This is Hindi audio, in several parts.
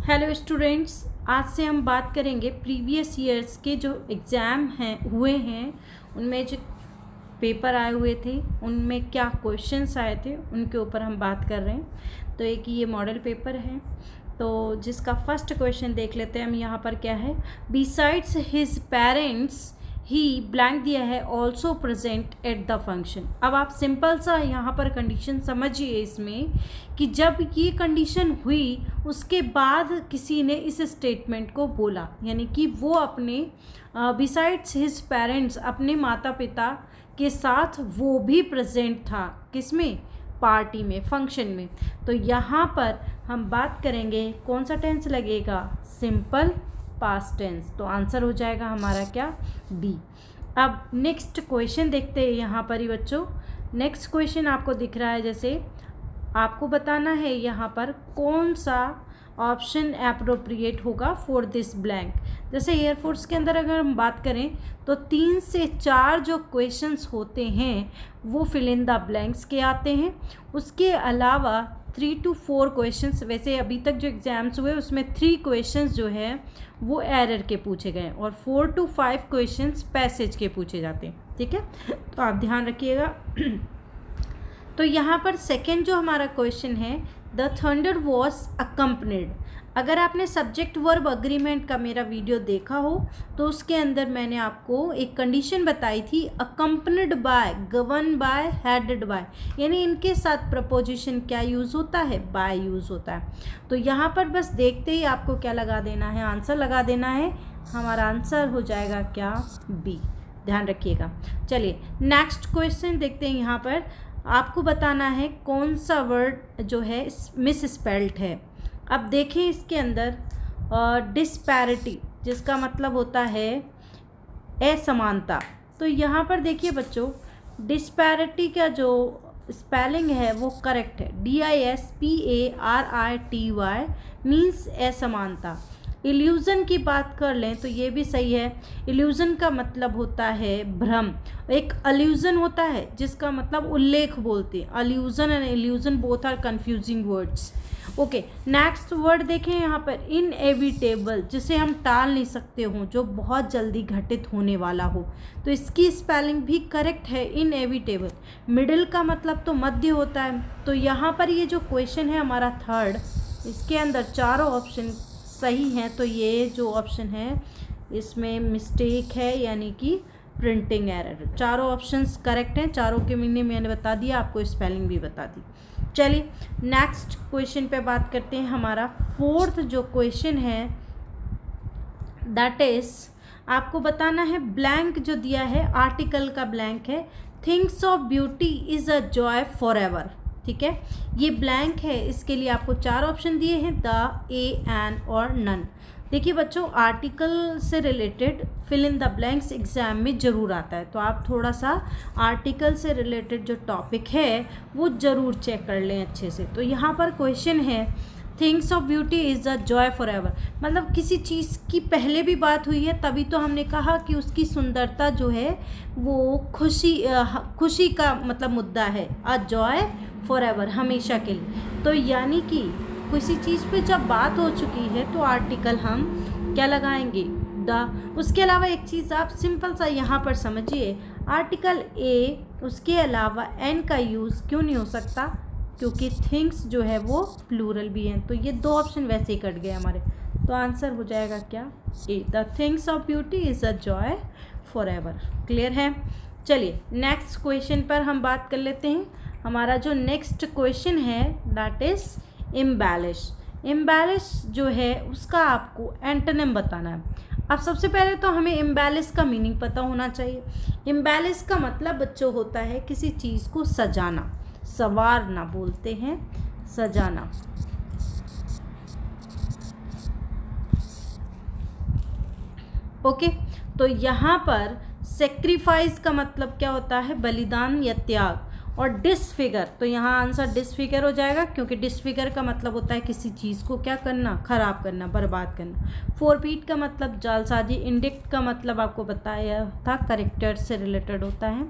हेलो स्टूडेंट्स, आज से हम बात करेंगे प्रीवियस ईयर्स के जो एग्ज़ाम हुए हैं उनमें जो पेपर आए हुए थे उनमें क्या क्वेश्चंस आए थे उनके ऊपर हम बात कर रहे हैं। तो एक ये मॉडल पेपर है, तो जिसका फर्स्ट क्वेश्चन देख लेते हैं हम। यहाँ पर क्या है, बिसाइड्स हिज पेरेंट्स ही ब्लैंक दिया है also present at the function. अब आप सिंपल सा यहाँ पर कंडीशन समझिए इसमें कि जब ये कंडीशन हुई उसके बाद किसी ने इस स्टेटमेंट को बोला, यानी कि वो अपने बिसाइड्स हिज पेरेंट्स अपने माता पिता के साथ वो भी प्रेजेंट था, किसमें, पार्टी में, फंक्शन में। तो यहाँ पर हम बात करेंगे कौन सा टेंस लगेगा, सिंपल पास्ट टेंस। तो आंसर हो जाएगा हमारा क्या, बी। अब नेक्स्ट क्वेश्चन देखते हैं यहाँ पर ही बच्चों। नेक्स्ट क्वेश्चन आपको दिख रहा है, जैसे आपको बताना है यहाँ पर कौन सा ऑप्शन अप्रोप्रिएट होगा फॉर दिस ब्लैंक। जैसे एयरफोर्स के अंदर अगर हम बात करें तो 3 से 4 जो क्वेश्चंस होते हैं वो फिल इन द ब्लैंक्स के आते हैं। उसके अलावा 3 to 4 क्वेश्चंस, वैसे अभी तक जो एग्ज़ाम्स हुए उसमें 3 क्वेश्चंस जो है वो एरर के पूछे गए और 4 to 5 क्वेश्चंस पैसेज के पूछे जाते हैं, ठीक है। तो आप ध्यान रखिएगा। तो यहाँ पर सेकेंड जो हमारा क्वेश्चन है, द थंडर वॉज अकम्पनीड। अगर आपने सब्जेक्ट वर्ब अग्रीमेंट का मेरा वीडियो देखा हो तो उसके अंदर मैंने आपको एक कंडीशन बताई थी, accompanied by, govern by, headed by, यानी इनके साथ प्रपोजिशन क्या यूज़ होता है, बाय यूज़ होता है। तो यहाँ पर बस देखते ही आपको क्या लगा देना है, आंसर लगा देना है। हमारा आंसर हो जाएगा क्या, बी। ध्यान रखिएगा। चलिए नेक्स्ट क्वेश्चन देखते हैं। यहाँ पर आपको बताना है कौन सा वर्ड जो है मिस स्पेल्ड है। अब देखें इसके अंदर डिस्पैरिटी, जिसका मतलब होता है असमानता। तो यहाँ पर देखिए बच्चों, डिस्पैरिटी का जो स्पेलिंग है वो करेक्ट है, DISPARITY मीन्स असमानता। इल्यूज़न की बात कर लें तो ये भी सही है। इल्यूज़न का मतलब होता है भ्रम। एक अल्यूज़न होता है जिसका मतलब उल्लेख बोलते हैं। Allusion and illusion both are confusing words. Okay, next word देखें यहाँ पर, इनएविटेबल, जिसे हम टाल नहीं सकते हों, जो बहुत जल्दी घटित होने वाला हो। तो इसकी स्पेलिंग भी करेक्ट है, इनएविटेबल। मिडिल का मतलब तो मध्य होता है। तो यहाँ पर ये जो क्वेश्चन है हमारा थर्ड, इसके अंदर चारों ऑप्शन सही हैं। तो ये जो ऑप्शन है इसमें मिस्टेक है, यानी कि प्रिंटिंग एरर। चारों ऑप्शंस करेक्ट हैं, चारों के मीनिंग मैंने बता दिया, आपको स्पेलिंग भी बता दी। चलिए नेक्स्ट क्वेश्चन पे बात करते हैं। हमारा फोर्थ जो क्वेश्चन है दैट इज, आपको बताना है, ब्लैंक जो दिया है आर्टिकल का ब्लैंक है, things of beauty is a joy for ever. ठीक है, ये ब्लैंक है, इसके लिए आपको 4 ऑप्शन दिए हैं, द, ए, एन और नन। देखिए बच्चों, आर्टिकल से related fill in the blanks exam में ज़रूर आता है, तो आप थोड़ा सा आर्टिकल से रिलेटेड जो टॉपिक है वो ज़रूर चेक कर लें अच्छे से। तो यहाँ पर क्वेश्चन है, things of beauty is a joy for ever, मतलब किसी चीज़ की पहले भी बात हुई है तभी तो हमने कहा कि उसकी सुंदरता जो है वो खुशी का मतलब मुद्दा है, अ जॉय फॉर एवर, हमेशा के लिए। तो यानी कि किसी चीज़ पे जब बात हो चुकी है तो आर्टिकल हम क्या लगाएंगे, द। उसके अलावा एक चीज़ आप सिंपल सा यहाँ पर समझिए, आर्टिकल ए, उसके अलावा एन का यूज़ क्यों नहीं हो सकता, क्योंकि थिंग्स जो है वो प्लूरल भी हैं। तो ये 2 ऑप्शन वैसे ही कट गए हमारे। तो आंसर हो जाएगा क्या, A, the things of beauty is a joy forever. Clear है। चलिए नेक्स्ट क्वेश्चन पर हम बात कर लेते हैं। हमारा जो नेक्स्ट क्वेश्चन है दैट इज़ इम्बैलिश। इम्बैलिश जो है उसका आपको एंटोनिम बताना है। अब सबसे पहले तो हमें इम्बैलिश का मीनिंग पता होना चाहिए। इम्बैलिश का मतलब बच्चों होता है किसी चीज़ को सजाना, संवारना बोलते हैं, सजाना। ओके, तो यहाँ पर सेक्रीफाइस का मतलब क्या होता है, बलिदान या त्याग। और डिसफिगर, तो यहाँ आंसर डिसफिगर हो जाएगा, क्योंकि डिसफिगर का मतलब होता है किसी चीज़ को क्या करना, खराब करना, बर्बाद करना। फोरपीट का मतलब जालसाजी। इंडिक्ट का मतलब आपको बताया था, करेक्टर से रिलेटेड होता है।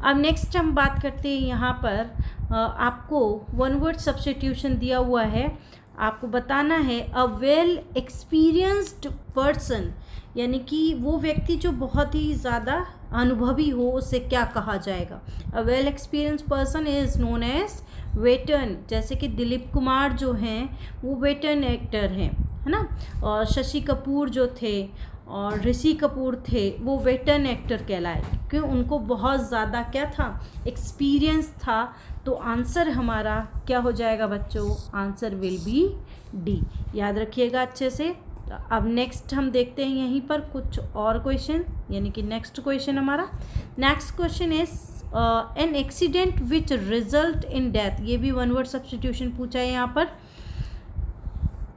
अब नेक्स्ट हम बात करते हैं, यहाँ पर आपको वन वर्ड सब्स्टिट्यूशन दिया हुआ है, आपको बताना है अ वेल एक्सपीरियंस्ड पर्सन, यानी कि वो व्यक्ति जो बहुत ही ज़्यादा अनुभवी हो, उसे क्या कहा जाएगा। A well experience person is known as veteran. जैसे कि दिलीप कुमार जो हैं वो वेटर्न एक्टर हैं, है ना। और शशि कपूर जो थे और ऋषि कपूर थे वो वेटर्न एक्टर कहलाए, क्योंकि उनको बहुत ज़्यादा क्या था, एक्सपीरियंस था। तो आंसर हमारा क्या हो जाएगा बच्चों, आंसर विल बी डी। याद रखिएगा अच्छे से। अब नेक्स्ट हम देखते हैं यहीं पर कुछ और क्वेश्चन, यानी कि नेक्स्ट क्वेश्चन हमारा, next question is an accident which result in death. ये भी वन वर्ड सब्स्टिट्यूशन पूछा है यहाँ पर।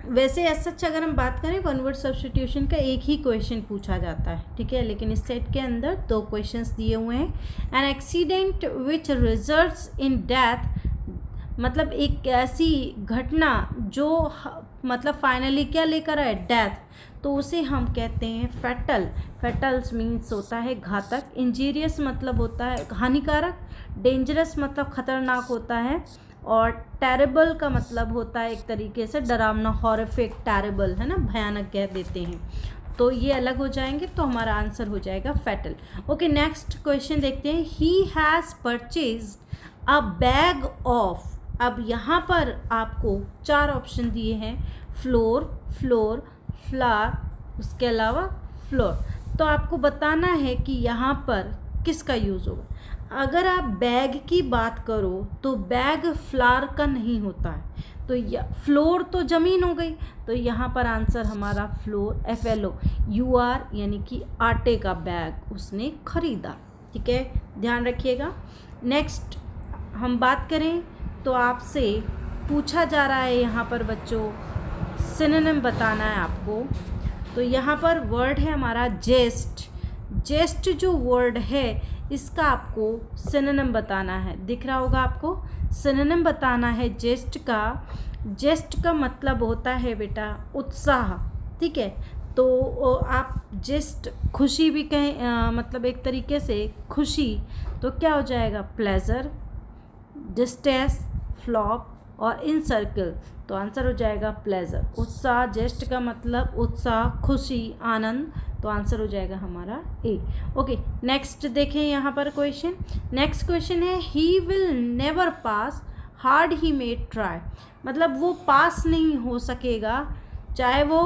वैसे सच अगर हम बात करें वन वर्ड सब्स्टिट्यूशन का एक ही क्वेश्चन पूछा जाता है, ठीक है, लेकिन इस सेट के अंदर 2 क्वेश्चंस दिए हुए हैं। An accident which results in death, मतलब एक ऐसी घटना जो मतलब फाइनली क्या लेकर आए, डेथ, तो उसे हम कहते हैं फैटल। फैटल्स मीन्स होता है घातक, इंजीरियस मतलब होता है हानिकारक, डेंजरस मतलब खतरनाक होता है, और टेरेबल का मतलब होता है एक तरीके से डरावना, हॉरिफिक, टेरेबल है ना, भयानक कह देते हैं। तो ये अलग हो जाएंगे, तो हमारा आंसर हो जाएगा फैटल। ओके, नेक्स्ट क्वेश्चन देखते हैं। He has purchased a bag of. अब यहाँ पर आपको 4 ऑप्शन दिए हैं, फ्लोर, फ्लोर, फ्लावर, उसके अलावा फ्लोर। तो आपको बताना है कि यहाँ पर किसका यूज़ होगा। अगर आप बैग की बात करो तो बैग फ्लावर का नहीं होता है, तो फ्लोर तो ज़मीन हो गई, तो यहाँ पर आंसर हमारा फ्लोर, FLOUR, यानी कि आटे का बैग उसने खरीदा। ठीक है, ध्यान रखिएगा। नेक्स्ट हम बात करें तो आपसे पूछा जा रहा है यहाँ पर बच्चों सिनोनिम बताना है आपको। तो यहाँ पर वर्ड है हमारा जेस्ट। जेस्ट जो वर्ड है इसका आपको सिनोनिम बताना है, दिख रहा होगा आपको, सिनोनिम बताना है जेस्ट का। जेस्ट का मतलब होता है बेटा उत्साह, ठीक है। तो आप जेस्ट खुशी भी कहें, मतलब एक तरीके से खुशी, तो क्या हो जाएगा, प्लेजर, डिस्ट्रेस, फ्लॉप और इन सर्कल, तो आंसर हो जाएगा प्लेजर। उत्साह, जेस्ट का मतलब उत्साह, खुशी, आनंद, तो आंसर हो जाएगा हमारा ए। ओके, नेक्स्ट देखें यहाँ पर क्वेश्चन। नेक्स्ट क्वेश्चन है he will never pass hard he may try. मतलब वो पास नहीं हो सकेगा चाहे वो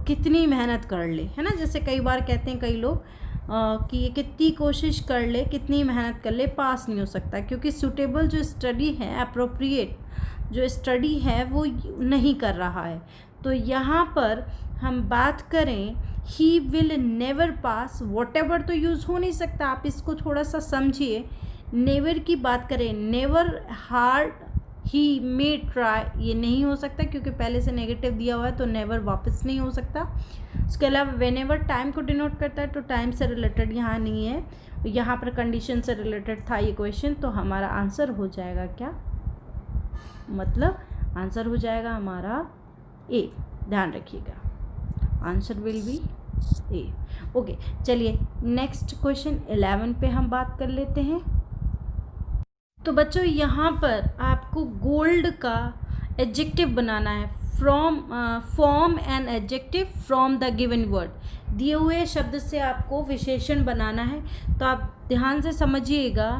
कितनी मेहनत कर ले, है ना। जैसे कई बार कहते हैं कई लोग कि ये कितनी कोशिश कर ले, कितनी मेहनत कर ले, पास नहीं हो सकता, क्योंकि सूटेबल जो स्टडी है, अप्रोप्रिएट जो स्टडी है वो नहीं कर रहा है। तो यहाँ पर हम बात करें he will never pass, what ever तो यूज़ हो नहीं सकता, आप इसको थोड़ा सा समझिए। नेवर की बात करें, नेवर हार्ड ही मे ट्राई, ये नहीं हो सकता क्योंकि पहले से नेगेटिव दिया हुआ है, तो नेवर वापस नहीं हो सकता। उसके अलावा वेन एवर टाइम को डिनोट करता है, तो टाइम से रिलेटेड यहाँ नहीं है, यहाँ पर कंडीशन से रिलेटेड था ये क्वेश्चन, तो हमारा आंसर हो जाएगा क्या, मतलब आंसर हो जाएगा हमारा ए। ध्यान रखिएगा, answer will B A. Okay, चलिए नेक्स्ट क्वेश्चन 11 पे हम बात कर लेते हैं। तो बच्चों यहाँ पर आपको गोल्ड का एडजेक्टिव बनाना है, form an adjective from the given word. दिए हुए शब्द से आपको विशेषण बनाना है, तो आप ध्यान से समझिएगा।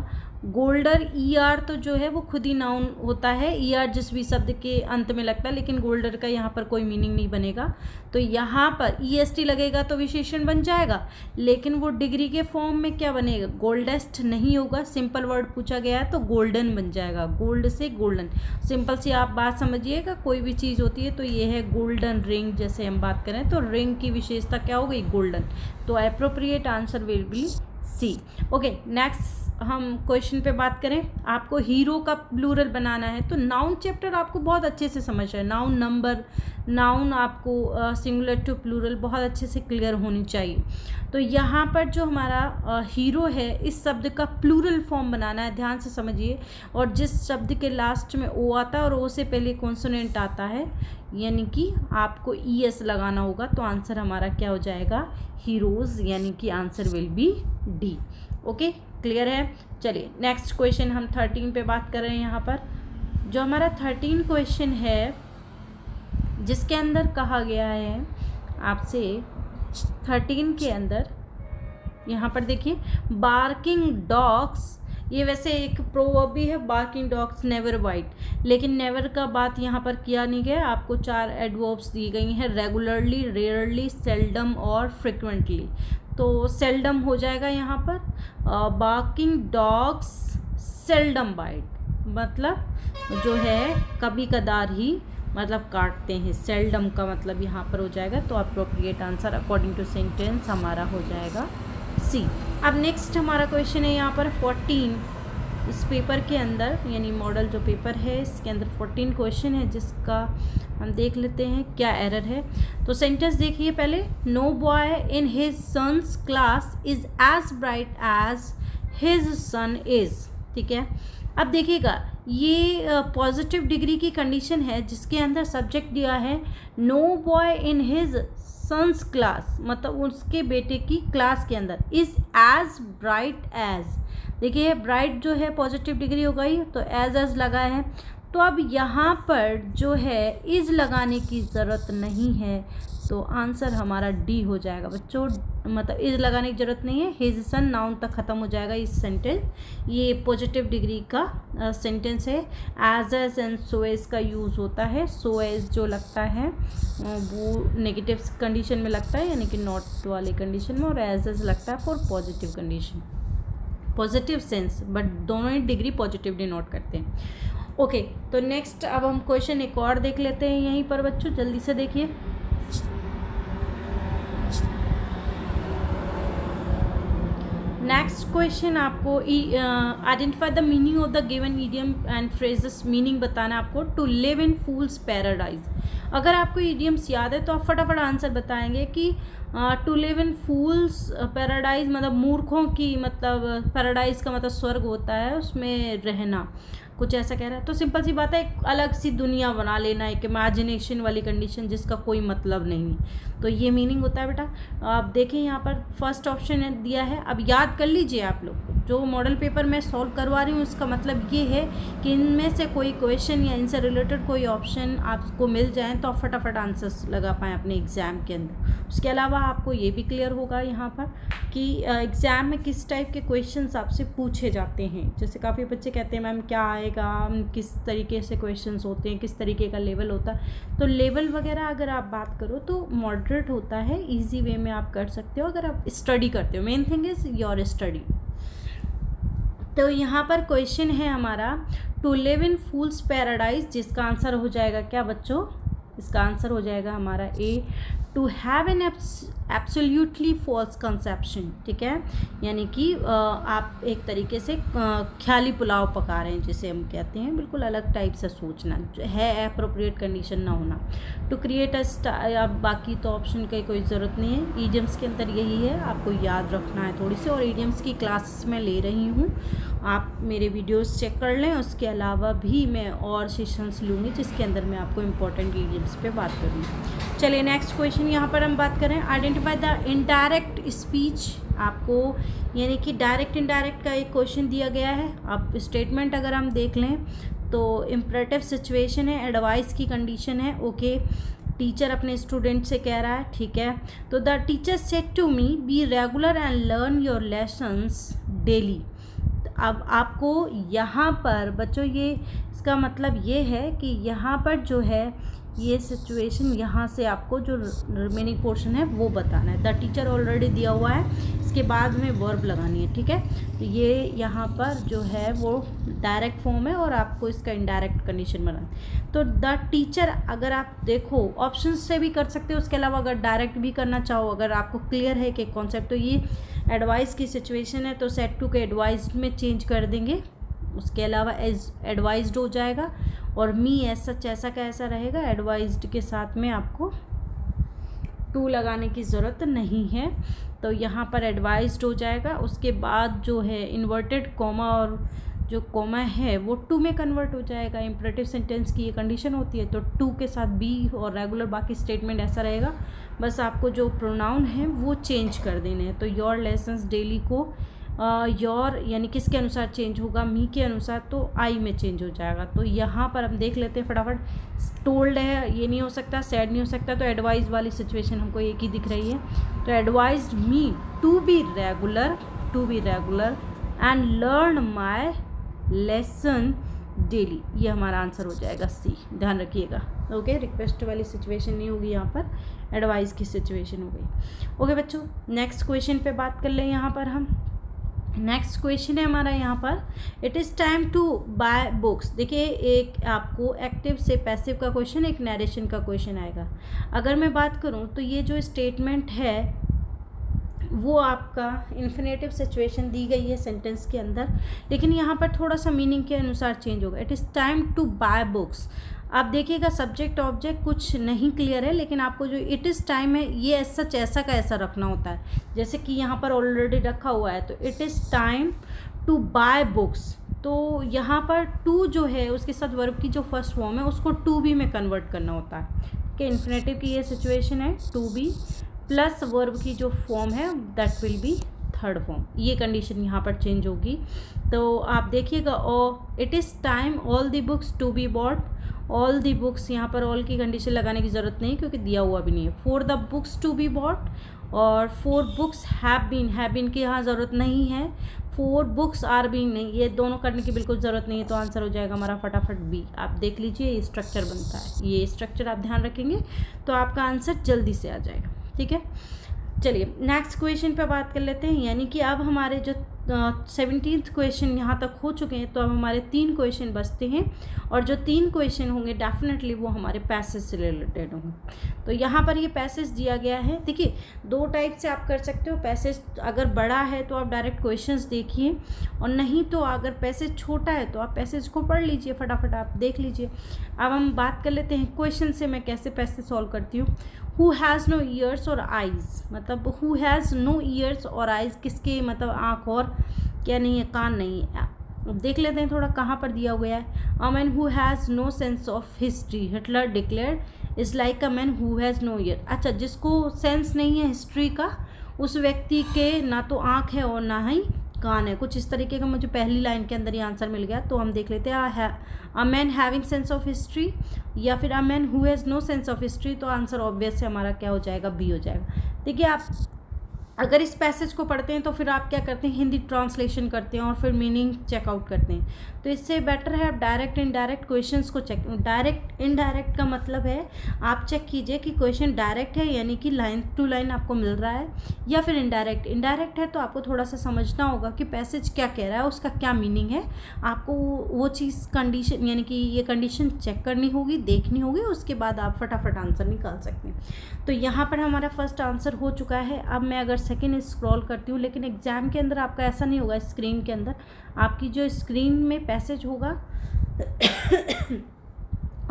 गोल्डर ER तो जो है वो खुद ही नाउन होता है, ER जिस भी शब्द के अंत में लगता है, लेकिन गोल्डर का यहाँ पर कोई मीनिंग नहीं बनेगा, तो यहाँ पर EST लगेगा तो विशेषण बन जाएगा, लेकिन वो डिग्री के फॉर्म में क्या बनेगा, गोल्डेस्ट नहीं होगा। सिंपल वर्ड पूछा गया है तो गोल्डन बन जाएगा, गोल्ड से गोल्डन। सिंपल सी आप बात समझिएगा, कोई भी चीज़ होती है तो ये है गोल्डन रिंग, जैसे हम बात करें तो रिंग की विशेषता क्या हो गई, गोल्डन। तो appropriate answer will be C. Okay, next हम क्वेश्चन पे बात करें, आपको हीरो का प्लूरल बनाना है। तो नाउन चैप्टर आपको बहुत अच्छे से समझ है, नाउन नंबर, नाउन आपको सिंगुलर टू प्लूरल बहुत अच्छे से क्लियर होनी चाहिए। तो यहाँ पर जो हमारा हीरो है, इस शब्द का प्लूरल फॉर्म बनाना है, ध्यान से समझिए। और जिस शब्द के लास्ट में ओ आता है और ओ से पहले कॉन्सोनेंट आता है, यानी कि आपको ES लगाना होगा, तो आंसर हमारा क्या हो जाएगा, हीरोज़, यानी कि answer will B D. Okay, clear है। चलिए नेक्स्ट क्वेश्चन हम 13 पे बात कर रहे हैं। यहाँ पर जो हमारा 13 क्वेश्चन है जिसके अंदर कहा गया है आपसे 13 के अंदर, यहाँ पर देखिए बार्किंग डॉग्स, ये वैसे एक प्रोवर्ब भी है, बार्किंग डॉग्स नेवर बाइट, लेकिन नेवर का बात यहाँ पर किया नहीं गया। आपको 4 एडवर्ब्स दी गई हैं, रेगुलरली, रेयरली, सेल्डम और फ्रिक्वेंटली। तो सेल्डम हो जाएगा यहाँ पर, बार्किंग डॉग्स सेल्डम बाइट, मतलब जो है कभी कदार ही मतलब काटते हैं। सेल्डम का मतलब यहाँ पर हो जाएगा, तो appropriate answer according to sentence हमारा हो जाएगा सी। अब नेक्स्ट हमारा क्वेश्चन है यहाँ पर 14 इस पेपर के अंदर, यानी मॉडल जो पेपर है इसके अंदर 14 क्वेश्चन है, जिसका हम देख लेते हैं क्या एरर है। तो सेंटेंस देखिए पहले, no boy in his son's class is as bright as his son is. ठीक है, अब देखिएगा ये पॉजिटिव डिग्री की कंडीशन है, जिसके अंदर सब्जेक्ट दिया है no boy in his son's class, मतलब उसके बेटे की क्लास के अंदर, इज एज ब्राइट एज। देखिए ब्राइट जो है पॉजिटिव डिग्री हो गई, तो एज लगा है। तो अब यहाँ पर जो है इज लगाने की ज़रूरत नहीं है, तो आंसर हमारा डी हो जाएगा बच्चों। मतलब इज लगाने की ज़रूरत नहीं है, हिज सन नाउन तक ख़त्म हो जाएगा इस सेंटेंस। ये पॉजिटिव डिग्री का सेंटेंस है। एज एंड सो एज का यूज़ होता है। सो एज जो लगता है वो नेगेटिव कंडीशन में लगता है, यानी कि नॉट वाली कंडीशन में, और एज लगता है for positive condition, positive sense, but दोनों ही डिग्री पॉजिटिव डिनोट करते हैं। ओके, तो नेक्स्ट अब हम क्वेश्चन एक और देख लेते हैं यहीं पर बच्चों, जल्दी से देखिए। नेक्स्ट क्वेश्चन आपको identify the meaning of the given idiom and phrases. Meaning बताना आपको। To live in fool's paradise, अगर आपको ईडियम्स याद है तो आप फटाफट आंसर बताएंगे कि to live in fool's paradise मतलब मूर्खों की, मतलब पैराडाइज का मतलब स्वर्ग होता है, उसमें रहना, कुछ ऐसा कह रहा है। तो सिंपल सी बात है, एक अलग सी दुनिया बना लेना, एक इमेजिनेशन वाली कंडीशन जिसका कोई मतलब नहीं। तो ये मीनिंग होता है बेटा। आप देखें यहाँ पर फर्स्ट ऑप्शन दिया है, अब याद कर लीजिए आप लोग। जो मॉडल पेपर मैं सॉल्व करवा रही हूँ उसका मतलब ये है कि इनमें से कोई क्वेश्चन या इनसे रिलेटेड कोई ऑप्शन आपको मिल जाए तो आप फटाफट आंसर्स लगा पाएँ अपने एग्ज़ाम के अंदर। उसके अलावा आपको ये भी क्लियर होगा यहाँ पर कि एग्ज़ाम में किस टाइप के क्वेश्चंस आपसे पूछे जाते हैं। जैसे काफ़ी बच्चे कहते हैं मैम क्या आएगा, किस तरीके से क्वेश्चंस होते हैं, किस तरीके का लेवल होता है। तो लेवल वगैरह अगर आप बात करो तो मॉडरेट होता है, ईजी वे में आप कर सकते हो अगर आप स्टडी करते हो। Main thing is your study. तो यहाँ पर क्वेश्चन है हमारा to live in fool's paradise, जिसका आंसर हो जाएगा क्या बच्चों? इसका आंसर हो जाएगा हमारा A, to have an absolutely false conception. ठीक है, यानी कि आप एक तरीके से ख्याली पुलाव पका रहे हैं, जिसे हम कहते हैं, बिल्कुल अलग टाइप से सोचना है, अप्रोप्रिएट कंडीशन ना होना। टू क्रिएट अब बाकी तो ऑप्शन की कोई ज़रूरत नहीं है, ईडियम्स के अंदर यही है, आपको याद रखना है थोड़ी सी। और ईडियम्स की क्लासेस मैं ले रही हूँ, आप मेरे वीडियोस चेक कर लें। उसके अलावा भी मैं और सेशंस लूँगी जिसके अंदर मैं आपको इम्पोर्टेंट ईडियम्स पे बात करूँगी। चलिए नेक्स्ट क्वेश्चन यहाँ पर हम बात करें, आइडेंटिफाई द इनडायरेक्ट स्पीच। आपको यानी कि डायरेक्ट इनडायरेक्ट का एक क्वेश्चन दिया गया है। अब स्टेटमेंट अगर हम देख लें तो इम्परेटिव सिचुएशन है, एडवाइस की कंडीशन है। ओके, टीचर अपने स्टूडेंट से कह रहा है, ठीक है। तो the teacher said to me be regular and learn your lessons daily. अब आपको यहाँ पर बच्चों ये इसका मतलब ये है कि यहाँ पर जो है ये सिचुएशन, यहाँ से आपको जो रिमेनिंग पोर्शन है वो बताना है। द टीचर ऑलरेडी दिया हुआ है, इसके बाद में वर्ब लगानी है। ठीक है, तो ये यहाँ पर जो है वो डायरेक्ट फॉर्म है और आपको इसका इनडायरेक्ट कंडीशन बनाना है। तो द टीचर अगर आप देखो ऑप्शन से भी कर सकते हो, उसके अलावा अगर डायरेक्ट भी करना चाहो, अगर आपको क्लियर है कि कॉन्सेप्ट, तो ये एडवाइस की सिचुएशन है तो सेड टू के एडवाइज्ड में चेंज कर देंगे। उसके अलावा एज एडवाइज्ड हो जाएगा और मी एज सच ऐसा का ऐसा रहेगा। एडवाइज्ड के साथ में आपको टू लगाने की ज़रूरत नहीं है, तो यहाँ पर एडवाइज्ड हो जाएगा। उसके बाद जो है इन्वर्टेड कॉमा और जो कॉमा है वो टू में कन्वर्ट हो जाएगा। इम्परेटिव सेंटेंस की ये कंडीशन होती है, तो टू के साथ बी और रेगुलर बाकी स्टेटमेंट ऐसा रहेगा। बस आपको जो प्रोनाउन है वो चेंज कर देने हैं। तो योर लेसन्स डेली को योर यानी किसके अनुसार चेंज होगा, मी के अनुसार, तो आई में चेंज हो जाएगा। तो यहाँ पर हम देख लेते हैं फटाफट। टोल्ड है, ये नहीं हो सकता, सैड नहीं हो सकता, तो एडवाइज वाली सिचुएशन हमको एक ही दिख रही है। तो advised me to be regular and learn my lesson daily, ये हमारा आंसर हो जाएगा सी, ध्यान रखिएगा। ओके, रिक्वेस्ट वाली सिचुएशन नहीं होगी यहाँ पर, एडवाइस की सिचुएशन हो गई। ओके बच्चों, नेक्स्ट क्वेश्चन पे बात कर लें। यहाँ पर हम नेक्स्ट क्वेश्चन है हमारा यहाँ पर, it is time to buy books. देखिए, एक आपको एक्टिव से पैसिव का क्वेश्चन, एक नरेशन का क्वेश्चन आएगा। अगर मैं बात करूँ तो ये जो स्टेटमेंट है वो आपका इन्फिनेटिव सिचुएशन दी गई है सेंटेंस के अंदर, लेकिन यहाँ पर थोड़ा सा मीनिंग के अनुसार चेंज होगा। It is time to buy books. आप देखिएगा सब्जेक्ट ऑब्जेक्ट कुछ नहीं क्लियर है, लेकिन आपको जो इट इज़ टाइम है ये सच ऐसा का ऐसा रखना होता है, जैसे कि यहाँ पर ऑलरेडी रखा हुआ है। तो it is time to buy books, तो यहाँ पर टू जो है उसके साथ वर्ब की जो फर्स्ट फॉर्म है उसको टू बी में कन्वर्ट करना होता है कि इन्फिनेटिव की ये सिचुएशन है, टू बी प्लस वर्ब की जो फॉर्म है that will be third form, ये कंडीशन यहाँ पर चेंज होगी। तो आप देखिएगा, और it is time all the books to be bought. All the books, यहाँ पर ऑल की कंडीशन लगाने की ज़रूरत नहीं क्योंकि दिया हुआ भी नहीं है। For the books to be bought और फॉर बुक्स हैव बीन की यहाँ ज़रूरत नहीं है, फॉर बुक्स आर बीइंग नहीं, ये दोनों करने की बिल्कुल ज़रूरत नहीं है। तो आंसर हो जाएगा हमारा फटाफट बी। आप देख लीजिए ये स्ट्रक्चर बनता है, ये स्ट्रक्चर आप ध्यान रखेंगे तो आपका आंसर जल्दी से आ जाएगा। ठीक है, चलिए नेक्स्ट क्वेश्चन पे बात कर लेते हैं। यानी कि अब हमारे जो 17th क्वेश्चन यहाँ तक हो चुके हैं, तो अब हमारे 3 क्वेश्चन बचते हैं, और जो 3 क्वेश्चन होंगे डेफिनेटली वो हमारे पैसेज से रिलेटेड होंगे। तो यहाँ पर ये पैसेज दिया गया है। देखिए, 2 टाइप से आप कर सकते हो पैसेज। अगर बड़ा है तो आप डायरेक्ट क्वेश्चंस देखिए, और नहीं तो अगर पैसेज छोटा है तो आप पैसेज को पढ़ लीजिए, फटाफट आप देख लीजिए। अब हम बात कर लेते हैं क्वेश्चन से मैं कैसे पैसेज सॉल्व करती हूँ। हु हैज़ नो ईयर्स और आइज़, मतलब हु हैज़ नो ईयर्स और आइज़ किसके, मतलब आँख और क्या नहीं है, कान नहीं है। देख लेते हैं थोड़ा कहाँ पर दिया हुआ है। A man who has no sense of history, Hitler declared is like a man who has no ear. अच्छा, जिसको सेंस नहीं है हिस्ट्री का, उस व्यक्ति के ना तो आँख है और ना ही कान है, कुछ इस तरीके का मुझे पहली लाइन के अंदर ही आंसर मिल गया। तो हम देख लेते हैं a man having sense of history या फिर a man who has no sense of history. तो आंसर ऑब्वियस से हमारा क्या हो जाएगा, बी हो जाएगा। देखिए, आप अगर इस पैसेज को पढ़ते हैं तो फिर आप क्या करते हैं, हिंदी ट्रांसलेशन करते हैं और फिर मीनिंग चेकआउट करते हैं। तो इससे बेटर है आप डायरेक्ट इनडायरेक्ट क्वेश्चंस को चेक। डायरेक्ट इनडायरेक्ट का मतलब है आप चेक कीजिए कि क्वेश्चन डायरेक्ट है यानी कि लाइन टू लाइन आपको मिल रहा है, या फिर इनडायरेक्ट। इनडायरेक्ट है तो आपको थोड़ा सा समझना होगा कि पैसेज क्या कह रहा है, उसका क्या मीनिंग है। आपको वो चीज़ कंडीशन यानी कि ये कंडीशन चेक करनी होगी, देखनी होगी, उसके बाद आप फटाफट आंसर निकाल सकते हैं। तो यहाँ पर हमारा फर्स्ट आंसर हो चुका है। अब मैं अगर सेकेंड स्क्रॉल करती हूँ, लेकिन एग्जाम के अंदर आपका ऐसा नहीं होगा। स्क्रीन के अंदर आपकी जो स्क्रीन में पैसेज होगा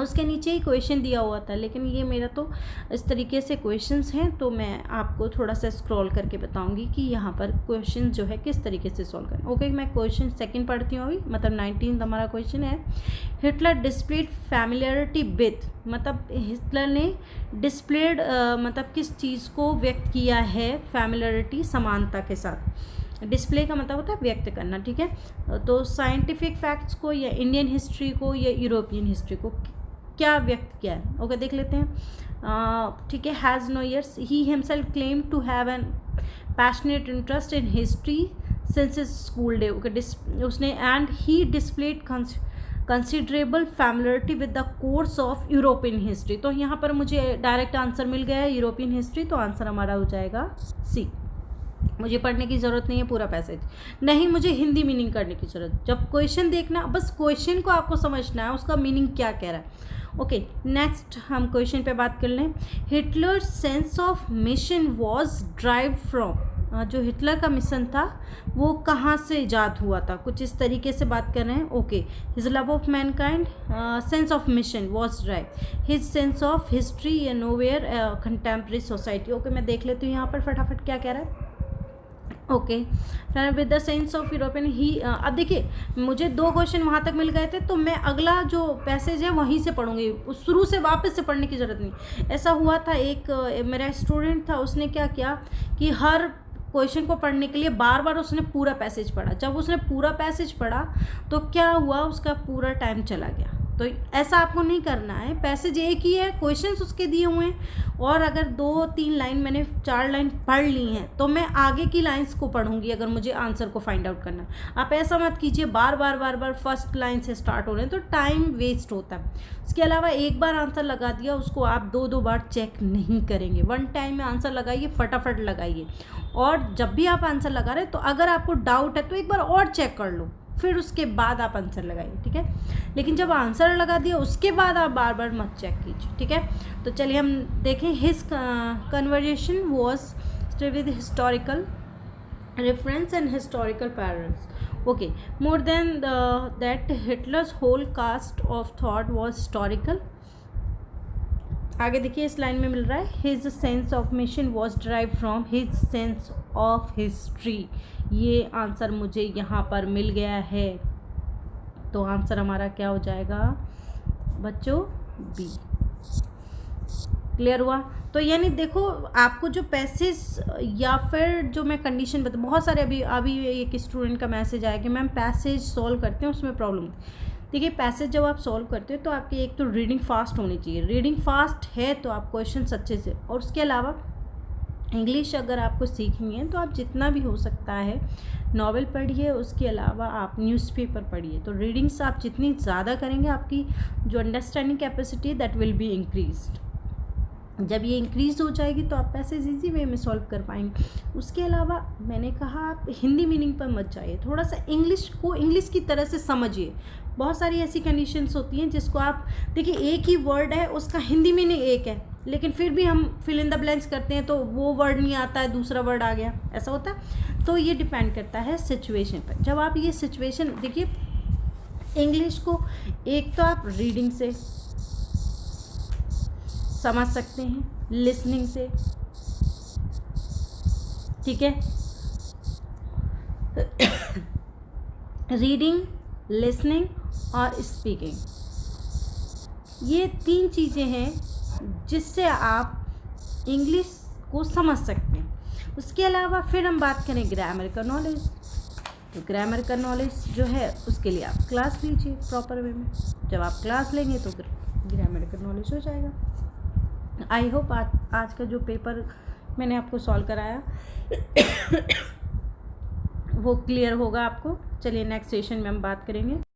उसके नीचे ही क्वेश्चन दिया हुआ था, लेकिन ये मेरा तो इस तरीके से क्वेश्चंस हैं, तो मैं आपको थोड़ा सा स्क्रॉल करके बताऊंगी कि यहाँ पर क्वेश्चन जो है किस तरीके से सॉल्व करना। ओके, मैं क्वेश्चन सेकंड पढ़ती हूँ अभी, मतलब 19 हमारा क्वेश्चन है। हिटलर डिस्प्लेड फैमिलियरिटी विथ, मतलब हिटलर ने डिस्प्लेड मतलब किस चीज़ को व्यक्त किया है, फैमिलियरिटी समानता के साथ। डिस्प्ले का मतलब होता है व्यक्त करना, ठीक है। तो साइंटिफिक फैक्ट्स को या इंडियन हिस्ट्री को या यूरोपियन हिस्ट्री को क्या व्यक्त किया है। ओके, देख लेते हैं। ठीक है, has no ears, he himself claim to have an passionate interest in history since his school day. Okay, उसने and he displayed considerable familiarity with the course of European history. तो यहाँ पर मुझे डायरेक्ट आंसर मिल गया है यूरोपियन हिस्ट्री, तो आंसर हमारा हो जाएगा सी। मुझे पढ़ने की ज़रूरत नहीं है पूरा पैसेज, नहीं मुझे हिंदी मीनिंग करने की ज़रूरत। जब क्वेश्चन देखना, बस क्वेश्चन को आपको समझना है, उसका मीनिंग क्या कह रहा है। ओके, नेक्स्ट हम क्वेश्चन पे बात कर लें। Hitler sense of mission was drive from, जो हिटलर का मिशन था वो कहाँ से ईजाद हुआ था, कुछ इस तरीके से बात कर रहे हैं। Okay, his love of Mankind, sense of mission was drive, his sense of history या नोवेयर कंटेम्प्रेरी सोसाइटी। ओके, मैं देख लेती हूँ यहाँ पर फटाफट क्या कह रहा है। Okay, with the sense of European he. अब देखिए, मुझे 2 क्वेश्चन वहाँ तक मिल गए थे, तो मैं अगला जो पैसेज है वहीं से पढ़ूंगी, शुरू से वापस से पढ़ने की ज़रूरत नहीं। ऐसा हुआ था, एक मेरा स्टूडेंट था, उसने क्या किया कि हर क्वेश्चन को पढ़ने के लिए बार बार उसने पूरा पैसेज पढ़ा। जब उसने पूरा पैसेज पढ़ा तो क्या हुआ, उसका पूरा टाइम चला गया। तो ऐसा आपको नहीं करना है। पैसेज एक ही है, क्वेश्चंस उसके दिए हुए हैं, और अगर 2-3 लाइन मैंने 4 लाइन पढ़ ली हैं तो मैं आगे की लाइंस को पढ़ूंगी अगर मुझे आंसर को फाइंड आउट करना है। आप ऐसा मत कीजिए बार बार फर्स्ट लाइन से स्टार्ट हो रहे हैं, तो टाइम वेस्ट होता है। इसके अलावा एक बार आंसर लगा दिया, उसको आप 2-2 बार चेक नहीं करेंगे। वन टाइम में आंसर लगाइए, फटाफट लगाइए। और जब भी आप आंसर लगा रहे हैं तो अगर आपको डाउट है तो एक बार और चेक कर लो, फिर उसके बाद आप आंसर लगाइए, ठीक है। लेकिन जब आंसर लगा दिया उसके बाद आप बार बार मत चेक कीजिए, ठीक है। तो चलिए हम देखें। His conversation was with historical reference and historical parallels. Okay, more than that, Hitler's whole cast of thought was historical. आगे देखिए इस लाइन में मिल रहा है, his sense of mission was derived from his sense of history. ये आंसर मुझे यहाँ पर मिल गया है, तो आंसर हमारा क्या हो जाएगा बच्चों, बी। क्लियर हुआ। तो यानी देखो आपको जो पैसेज या फिर जो मैं कंडीशन बता, बहुत सारे अभी एक स्टूडेंट का मैसेज आया कि मैम पैसेज सॉल्व करते हैं उसमें प्रॉब्लम। देखिए पैसेज जब आप सॉल्व करते हो तो आपकी एक तो रीडिंग फास्ट होनी चाहिए, रीडिंग फास्ट है तो आप क्वेश्चन अच्छे से, और उसके अलावा इंग्लिश अगर आपको सीखनी है तो आप जितना भी हो सकता है नॉवेल पढ़िए, उसके अलावा आप न्यूज़पेपर पढ़िए। तो रीडिंग्स आप जितनी ज़्यादा करेंगे आपकी जो understanding capacity that will be increased. जब ये इंक्रीज हो जाएगी तो आप पैसेज इजी वे में सॉल्व कर पाएंगे। उसके अलावा मैंने कहा आप हिंदी मीनिंग पर मत जाइए, थोड़ा सा इंग्लिश को इंग्लिश की तरह से समझिए। बहुत सारी ऐसी कंडीशंस होती हैं जिसको आप देखिए, एक ही वर्ड है उसका हिंदी मीनिंग एक है, लेकिन फिर भी हम फिल इन द ब्लैंक्स करते हैं तो वो वर्ड नहीं आता है, दूसरा वर्ड आ गया, ऐसा होता है। तो ये डिपेंड करता है सिचुएशन पर। जब आप ये सिचुएशन देखिए, इंग्लिश को एक तो आप रीडिंग से समझ सकते हैं, लिसनिंग से, ठीक है। रीडिंग, लिसनिंग और स्पीकिंग, ये 3 चीज़ें हैं जिससे आप इंग्लिश को समझ सकते हैं। उसके अलावा फिर हम बात करें ग्रामर का नॉलेज, तो ग्रामर का नॉलेज जो है उसके लिए आप क्लास लीजिए प्रॉपर वे में। जब आप क्लास लेंगे तो ग्रामर का नॉलेज हो जाएगा। आई होप आज का जो पेपर मैंने आपको सॉल्व कराया वो क्लियर होगा आपको। चलिए नेक्स्ट सेशन में हम बात करेंगे।